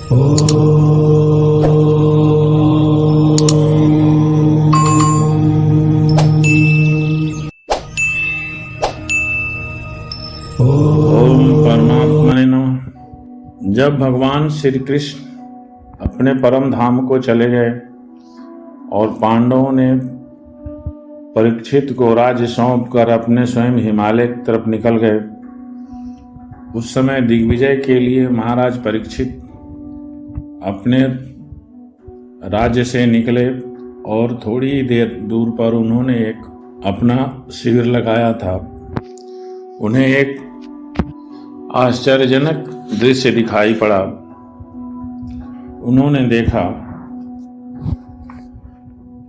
ओम परमात्मने नमः। जब भगवान श्री कृष्ण अपने परम धाम को चले गए और पांडवों ने परीक्षित को राज्य सौंप कर अपने स्वयं हिमालय की तरफ निकल गए, उस समय दिग्विजय के लिए महाराज परीक्षित अपने राज्य से निकले और थोड़ी देर दूर पर उन्होंने एक अपना शिविर लगाया था। उन्हें एक आश्चर्यजनक दृश्य दिखाई पड़ा। उन्होंने देखा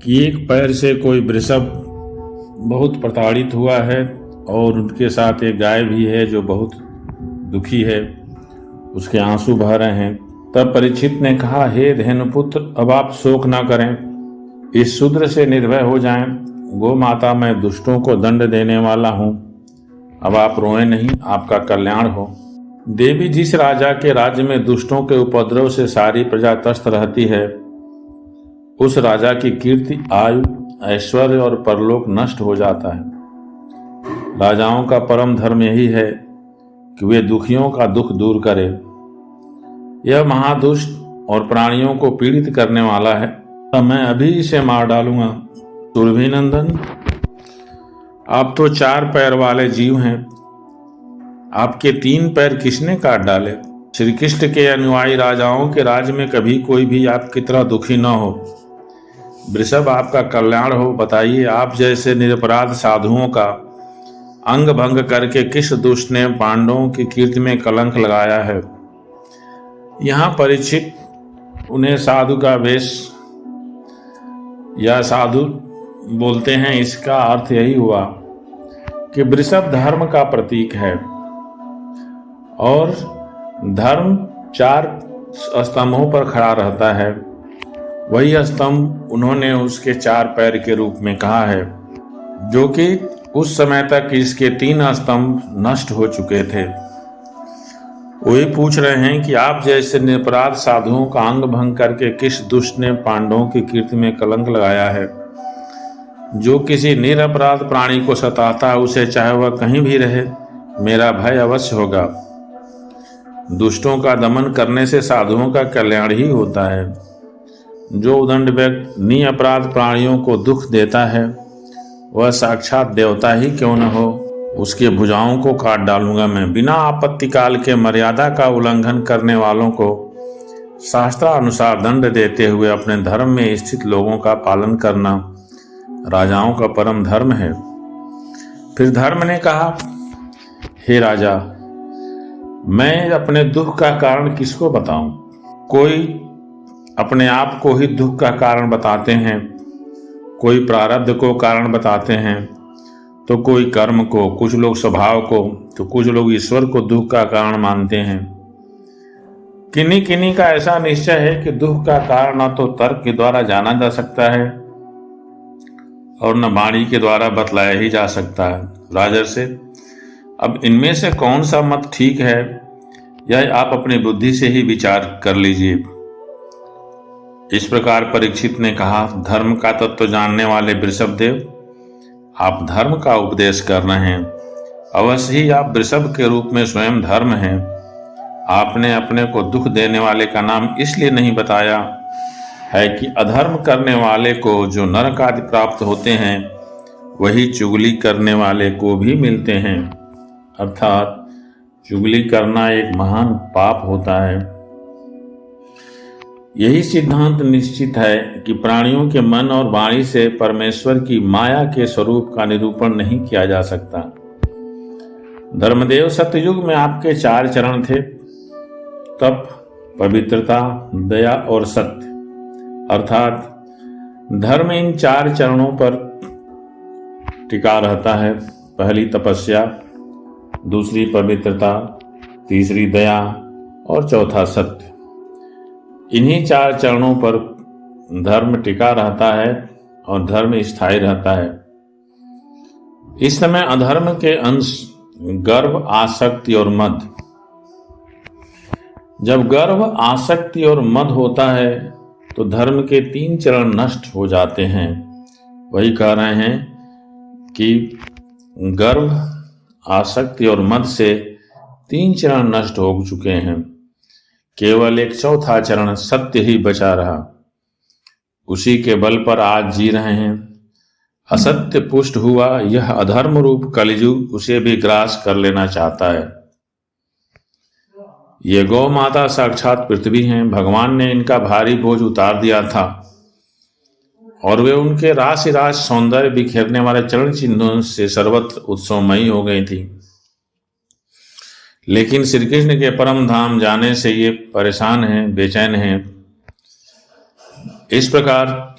कि एक पैर से कोई वृषभ बहुत प्रताड़ित हुआ है और उनके साथ एक गाय भी है जो बहुत दुखी है, उसके आंसू बह रहे हैं। तब परीक्षित ने कहा, हे धेनुपुत्र, अब आप शोक न करें, इस शूद्र से निर्भय हो जाएं। गो माता, मैं दुष्टों को दंड देने वाला हूं, अब आप रोएं नहीं, आपका कल्याण हो। देवी, जिस राजा के राज्य में दुष्टों के उपद्रव से सारी प्रजा त्रस्त रहती है, उस राजा की कीर्ति, आयु, ऐश्वर्य और परलोक नष्ट हो जाता है। राजाओं का परम धर्म यही है कि वे दुखियों का दुख दूर करे। यह महादुष्ट और प्राणियों को पीड़ित करने वाला है, तब मैं अभी इसे मार डालूंगा। सुरभि नंदन, आप तो 4 पैर वाले जीव हैं, आपके 3 पैर किसने काट डाले? श्री कृष्ण के अनुयायी राजाओं के राज्य में कभी कोई भी आपकी तरह दुखी न हो। वृषभ, आपका कल्याण हो। बताइए, आप जैसे निरपराध साधुओं का अंग भंग करके किस दुष्ट ने पांडवों की कीर्ति में कलंक लगाया है? यहाँ परीक्षित उन्हें साधु का वेश या साधु बोलते हैं। इसका अर्थ यही हुआ कि वृषभ धर्म का प्रतीक है और धर्म 4 स्तंभों पर खड़ा रहता है। वही स्तंभ उन्होंने उसके 4 पैर के रूप में कहा है, जो कि उस समय तक इसके 3 स्तंभ नष्ट हो चुके थे। वही पूछ रहे हैं कि आप जैसे निरपराध साधुओं का अंग भंग करके किस दुष्ट ने पांडवों की कीर्ति में कलंक लगाया है? जो किसी निरपराध प्राणी को सताता है, उसे चाहे वह कहीं भी रहे, मेरा भय अवश्य होगा। दुष्टों का दमन करने से साधुओं का कल्याण ही होता है। जो उदंड व्यक्ति निरपराध प्राणियों को दुख देता है, वह साक्षात देवता ही क्यों न हो, उसके भुजाओं को काट डालूंगा मैं। बिना आपत्ति काल के मर्यादा का उल्लंघन करने वालों को शास्त्रानुसार दंड देते हुए अपने धर्म में स्थित लोगों का पालन करना राजाओं का परम धर्म है। फिर धर्म ने कहा, हे राजा, मैं अपने दुख का कारण किसको बताऊं? कोई अपने आप को ही दुख का कारण बताते हैं, कोई प्रारब्ध को कारण बताते हैं, तो कोई कर्म को, कुछ लोग स्वभाव को, तो कुछ लोग ईश्वर को दुख का कारण मानते हैं। किन्हीं किन्हीं का ऐसा निश्चय है कि दुख का कारण न तो तर्क के द्वारा जाना जा सकता है और न वाणी के द्वारा बतलाया ही जा सकता है। राजर्षि, अब इनमें से कौन सा मत ठीक है, यह आप अपनी बुद्धि से ही विचार कर लीजिए। इस प्रकार परीक्षित ने कहा, धर्म का तत्व जानने वाले वृषभदेव, आप धर्म का उपदेश कर रहे हैं। अवश्य ही आप वृषभ के रूप में स्वयं धर्म हैं। आपने अपने को दुख देने वाले का नाम इसलिए नहीं बताया है कि अधर्म करने वाले को जो नरक आदि प्राप्त होते हैं, वही चुगली करने वाले को भी मिलते हैं। अर्थात चुगली करना एक महान पाप होता है। यही सिद्धांत निश्चित है कि प्राणियों के मन और वाणी से परमेश्वर की माया के स्वरूप का निरूपण नहीं किया जा सकता। धर्मदेव, सत्ययुग में आपके 4 चरण थे, तप, पवित्रता, दया और सत्य। अर्थात धर्म इन 4 चरणों पर टिका रहता है। पहली तपस्या, दूसरी पवित्रता, तीसरी दया और चौथा सत्य। इन्हीं 4 चरणों पर धर्म टिका रहता है और धर्म स्थायी रहता है। इस समय अधर्म के अंश गर्व, आसक्ति और मद जब गर्व, आसक्ति और मद होता है तो धर्म के 3 चरण नष्ट हो जाते हैं। वही कह रहे हैं कि गर्व, आसक्ति और मद से 3 चरण नष्ट हो चुके हैं। केवल एक चौथा चरण सत्य ही बचा रहा। उसी के बल पर आज जी रहे हैं। असत्य पुष्ट हुआ यह अधर्म रूप कलियुग उसे भी ग्रास कर लेना चाहता है। ये गौ माता साक्षात पृथ्वी हैं। भगवान ने इनका भारी बोझ उतार दिया था और वे उनके राशि राश सौंदर्य बिखेरने वाले चरण चिन्हों से सर्वत्र उत्सवमयी हो गई थी। लेकिन श्री कृष्ण के परम धाम जाने से ये परेशान हैं, बेचैन हैं। इस प्रकार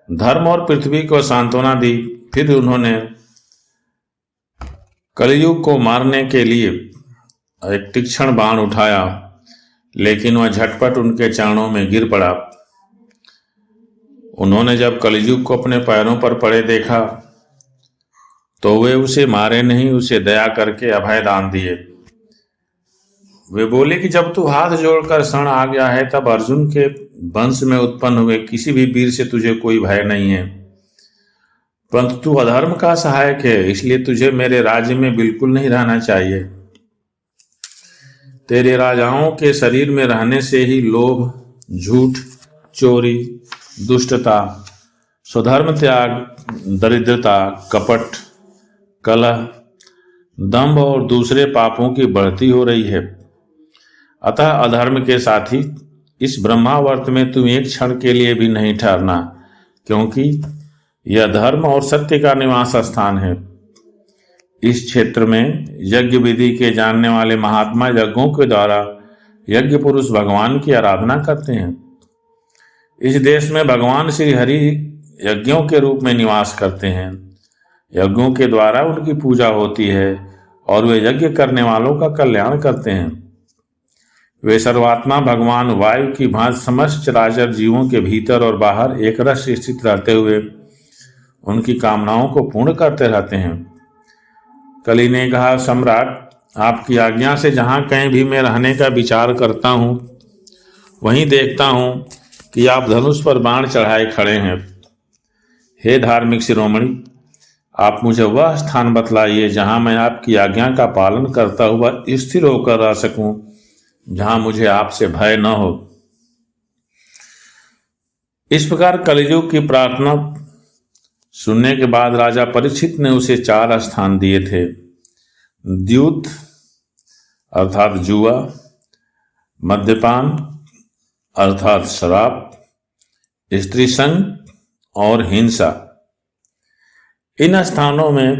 धर्म और पृथ्वी को सांत्वना दी। फिर उन्होंने कलियुग को मारने के लिए एक तीक्ष्ण बाण उठाया, लेकिन वह झटपट उनके चरणों में गिर पड़ा। उन्होंने जब कलियुग को अपने पैरों पर पड़े देखा तो वे उसे मारे नहीं, उसे दया करके अभय दान दिए। वे बोले कि जब तू हाथ जोड़कर शरण आ गया है, तब अर्जुन के वंश में उत्पन्न हुए किसी भी वीर से तुझे कोई भय नहीं है, परंतु तू अधर्म का सहायक है, इसलिए तुझे मेरे राज्य में बिल्कुल नहीं रहना चाहिए। तेरे राजाओं के शरीर में रहने से ही लोभ, झूठ, चोरी, दुष्टता, स्वधर्म त्याग, दरिद्रता, कपट, कलह, दंभ और दूसरे पापों की बढ़ती हो रही है। अतः अधर्म के साथी, इस ब्रह्मावर्त में तुम एक क्षण के लिए भी नहीं ठहरना, क्योंकि यह धर्म और सत्य का निवास स्थान है। इस क्षेत्र में यज्ञ विधि के जानने वाले महात्मा यज्ञों के द्वारा यज्ञ पुरुष भगवान की आराधना करते हैं। इस देश में भगवान श्री हरि यज्ञों के रूप में निवास करते हैं। यज्ञों के द्वारा उनकी पूजा होती है और वे यज्ञ करने वालों का कल्याण करते हैं। वे सर्वात्मा भगवान वायु की भांति समस्त चराचर जीवों के भीतर और बाहर एक रस स्थित रहते हुए उनकी कामनाओं को पूर्ण करते रहते हैं। कली ने कहा, सम्राट, आपकी आज्ञा से जहां कहीं भी मैं रहने का विचार करता हूं, वहीं देखता हूं कि आप धनुष पर बाण चढ़ाए खड़े हैं। हे धार्मिक शिरोमणि, आप मुझे वह स्थान बतलाइए जहां मैं आपकी आज्ञा का पालन करता हुआ स्थिर होकर रह सकूं, जहां मुझे आपसे भय न हो। इस प्रकार कलियुग की प्रार्थना सुनने के बाद राजा परीक्षित ने उसे 4 स्थान दिए थे। द्यूत अर्थात जुआ, मद्यपान अर्थात शराब, स्त्री संग और हिंसा। इन स्थानों में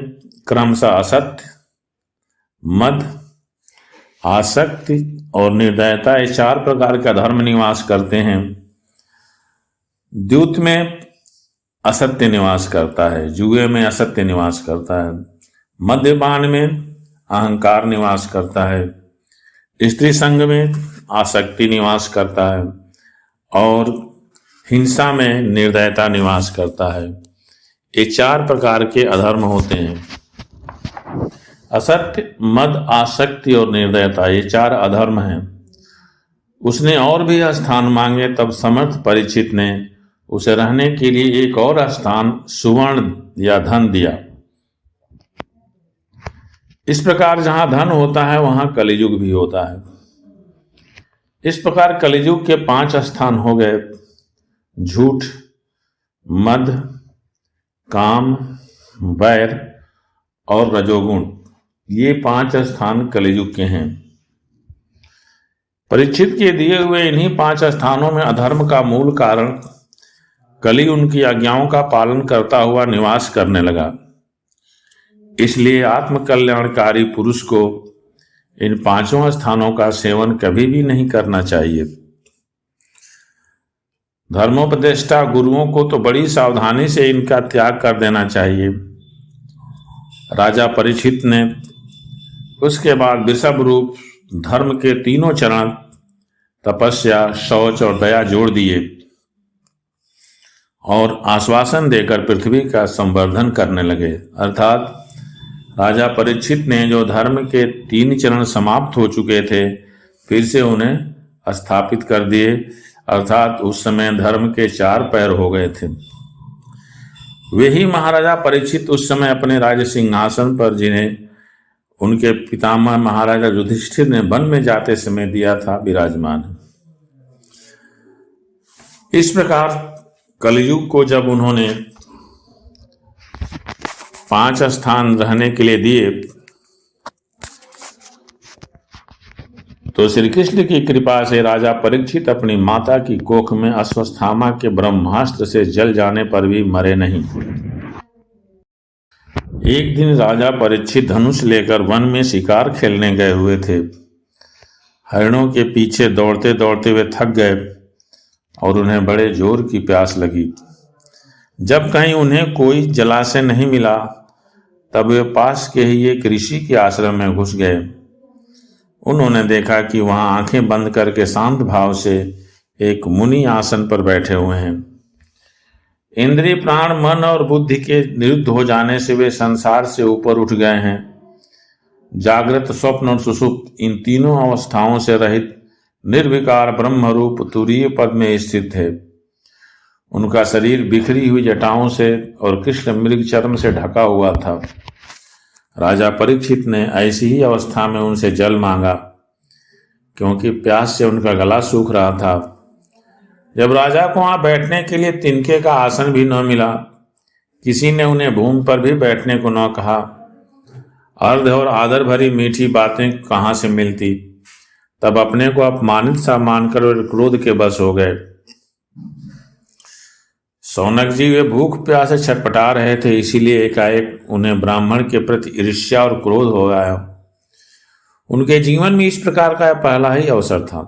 क्रमशः असत्य, मद, आसक्ति और निर्दयता, ये 4 प्रकार का धर्म निवास करते हैं। द्यूत में असत्य निवास करता है, जुए में असत्य निवास करता है, मद्यपान में अहंकार निवास करता है, स्त्री संग में आसक्ति निवास करता है और हिंसा में निर्दयता निवास करता है। ये 4 प्रकार के अधर्म होते हैं। असत्य, मद, आसक्ति और निर्दयता, ये 4 अधर्म हैं। उसने और भी स्थान मांगे, तब समर्थ परीक्षित ने उसे रहने के लिए एक और स्थान सुवर्ण या धन दिया। इस प्रकार जहां धन होता है वहां कलियुग भी होता है। इस प्रकार कलियुग के 5 स्थान हो गए: झूठ, मद, काम, वैर और रजोगुण। ये 5 स्थान कलियुग के हैं। परीक्षित के दिए हुए इन्हीं 5 स्थानों में अधर्म का मूल कारण कली उनकी आज्ञाओं का पालन करता हुआ निवास करने लगा। इसलिए आत्मकल्याणकारी पुरुष को इन 5 स्थानों का सेवन कभी भी नहीं करना चाहिए। धर्मोपदेष्टा गुरुओं को तो बड़ी सावधानी से इनका त्याग कर देना चाहिए। राजा परीक्षित ने उसके बाद वृषभ रूप धर्म के 3 चरण तपस्या, शौच और दया जोड़ दिए और आश्वासन देकर पृथ्वी का संवर्धन करने लगे। अर्थात राजा परीक्षित ने जो धर्म के 3 चरण समाप्त हो चुके थे, फिर से उन्हें स्थापित कर दिए, अर्थात उस समय धर्म के 4 पैर हो गए थे। वे ही महाराजा परीक्षित उस समय अपने राज सिंहासन पर, जिन्हें उनके पितामह महाराजा युधिष्ठिर ने वन में जाते समय दिया था, विराजमान है। इस प्रकार कलयुग को जब उन्होंने 5 स्थान रहने के लिए दिए, तो श्री कृष्ण की कृपा से राजा परीक्षित अपनी माता की कोख में अश्वत्थामा के ब्रह्मास्त्र से जल जाने पर भी मरे नहीं। एक दिन राजा परीक्षित धनुष लेकर वन में शिकार खेलने गए हुए थे। हरिणों के पीछे दौड़ते दौड़ते वे थक गए और उन्हें बड़े जोर की प्यास लगी। जब कहीं उन्हें कोई जलाशय नहीं मिला, तब वे पास के ही एक ऋषि के आश्रम में घुस गए। उन्होंने देखा कि वहां आंखें बंद करके शांत भाव से एक मुनि आसन पर बैठे हुए हैं। इंद्रिय, प्राण, मन और बुद्धि के निरुद्ध हो जाने से वे संसार से ऊपर उठ गए हैं। जागृत, स्वप्न और सुषुप्त, इन तीनों अवस्थाओं से रहित निर्विकार ब्रह्म रूप तुरीय पद में स्थित थे। उनका शरीर बिखरी हुई जटाओं से और कृष्ण मृग चर्म से ढका हुआ था। राजा परीक्षित ने ऐसी ही अवस्था में उनसे जल मांगा, क्योंकि प्यास से उनका गला सूख रहा था। जब राजा को वहां बैठने के लिए तिनके का आसन भी न मिला, किसी ने उन्हें भूमि पर भी बैठने को न कहा, अर्ध और आदर भरी मीठी बातें कहां से मिलती, तब अपने को अपमानित सा मानकर वे क्रोध के बस हो गए। सौनक जी, वे भूख प्यास से छटपटा रहे थे, इसीलिए एकाएक उन्हें ब्राह्मण के प्रति ईर्ष्या और क्रोध हो गया। उनके जीवन में इस प्रकार का पहला ही अवसर था।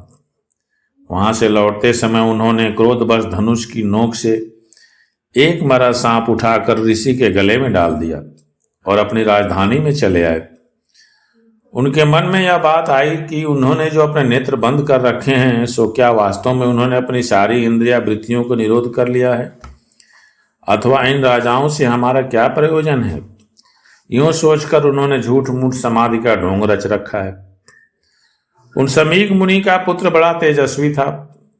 वहां से लौटते समय उन्होंने क्रोधवश धनुष की नोक से एक मरा सांप उठाकर ऋषि के गले में डाल दिया और अपनी राजधानी में चले आए। उनके मन में यह बात आई कि उन्होंने जो अपने नेत्र बंद कर रखे हैं, सो क्या वास्तव में उन्होंने अपनी सारी इंद्रिया वृत्तियों को निरोध कर लिया है, अथवा इन राजाओं से हमारा क्या प्रयोजन है। यूं सोचकर उन्होंने झूठ मूठ समाधि का ढोंग रच रखा है। उन समीक मुनि का पुत्र बड़ा तेजस्वी था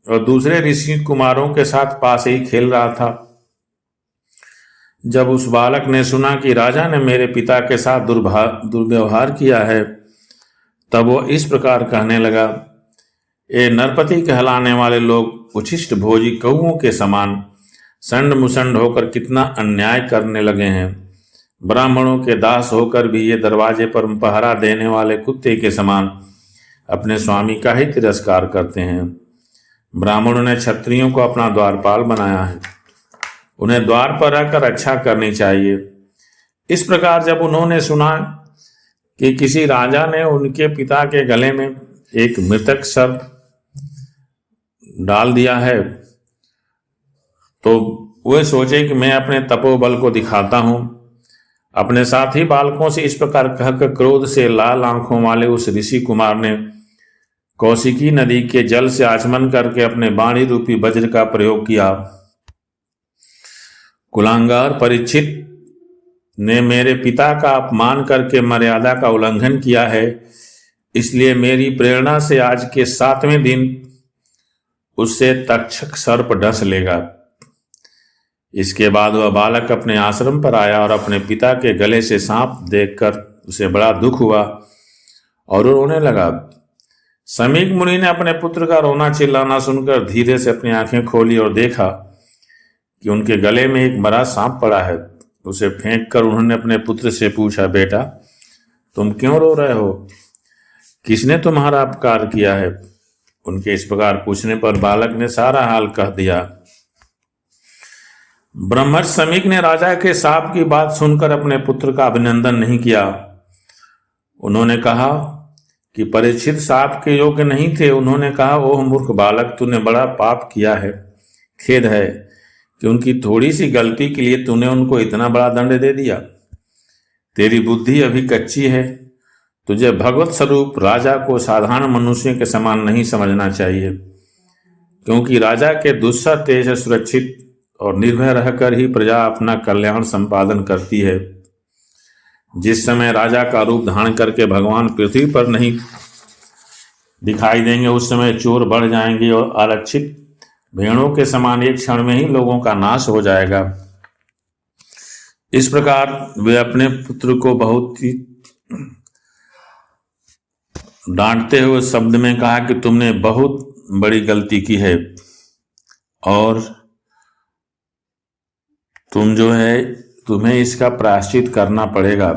और दूसरे ऋषि कुमारों के साथ पास ही खेल रहा था। जब उस बालक ने सुना कि राजा ने मेरे पिता के साथ दुर्व्यवहार किया है, तब वो इस प्रकार कहने लगा, ये नरपति कहलाने वाले लोग उच्छिष्ट भोजी कौओं के समान संड मुसंड होकर कितना अन्याय करने लगे हैं। ब्राह्मणों के दास होकर भी ये दरवाजे पर पहरा देने वाले कुत्ते के समान अपने स्वामी का ही तिरस्कार करते हैं। ब्राह्मणों ने क्षत्रियों को अपना द्वारपाल बनाया है, उन्हें द्वार पर रहकर रक्षा करनी चाहिए। इस प्रकार जब उन्होंने सुना कि किसी राजा ने उनके पिता के गले में एक मृतक सर्प डाल दिया है, तो वे सोचे कि मैं अपने तपोबल को दिखाता हूं। अपने साथी बालकों से इस प्रकार कहकर क्रोध से लाल आंखों वाले उस ऋषि कुमार ने कौशिकी नदी के जल से आचमन करके अपने वाणी रूपी वज्र का प्रयोग किया। कुलांगार परीक्षित ने मेरे पिता का अपमान करके मर्यादा का उल्लंघन किया है, इसलिए मेरी प्रेरणा से आज के 7वें दिन उससे तक्षक सर्प डस लेगा। इसके बाद वह बालक अपने आश्रम पर आया और अपने पिता के गले से सांप देखकर उसे बड़ा दुख हुआ और रोने लगा। समीक मुनि ने अपने पुत्र का रोना चिल्लाना सुनकर धीरे से अपनी आंखें खोली और देखा कि उनके गले में एक मरा सांप पड़ा है। उसे फेंककर उन्होंने अपने पुत्र से पूछा, बेटा तुम क्यों रो रहे हो, किसने तुम्हारा अपकार किया है। उनके इस प्रकार पूछने पर बालक ने सारा हाल कह दिया। ब्रह्मर्षि समीक ने राजा के शाप की बात सुनकर अपने पुत्र का अभिनंदन नहीं किया। उन्होंने कहा कि परीक्षित शाप के योग्य नहीं थे। उन्होंने कहा, ओह मूर्ख बालक, तूने बड़ा पाप किया है। खेद है कि उनकी थोड़ी सी गलती के लिए तूने उनको इतना बड़ा दंड दे दिया। तेरी बुद्धि अभी कच्ची है। तुझे भगवत स्वरूप राजा को साधारण मनुष्य के समान नहीं समझना चाहिए, क्योंकि राजा के दुस्सह तेज से सुरक्षित और निर्भय रहकर ही प्रजा अपना कल्याण संपादन करती है। जिस समय राजा का रूप धारण करके भगवान पृथ्वी पर नहीं दिखाई देंगे, उस समय चोर बढ़ जाएंगे और अलक्षित भेड़ों के समान एक क्षण में ही लोगों का नाश हो जाएगा। इस प्रकार वे अपने पुत्र को बहुत ही डांटते हुए शब्द में कहा कि तुमने बहुत बड़ी गलती की है और तुम्हें इसका प्रायश्चित करना पड़ेगा।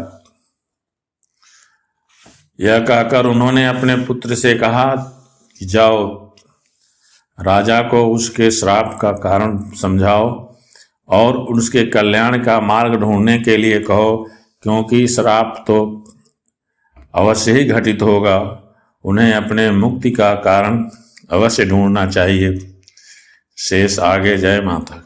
यह कहकर उन्होंने अपने पुत्र से कहा कि जाओ, राजा को उसके श्राप का कारण समझाओ और उसके कल्याण का मार्ग ढूंढने के लिए कहो, क्योंकि श्राप तो अवश्य ही घटित होगा। उन्हें अपने मुक्ति का कारण अवश्य ढूंढना चाहिए। शेष आगे। जय माता।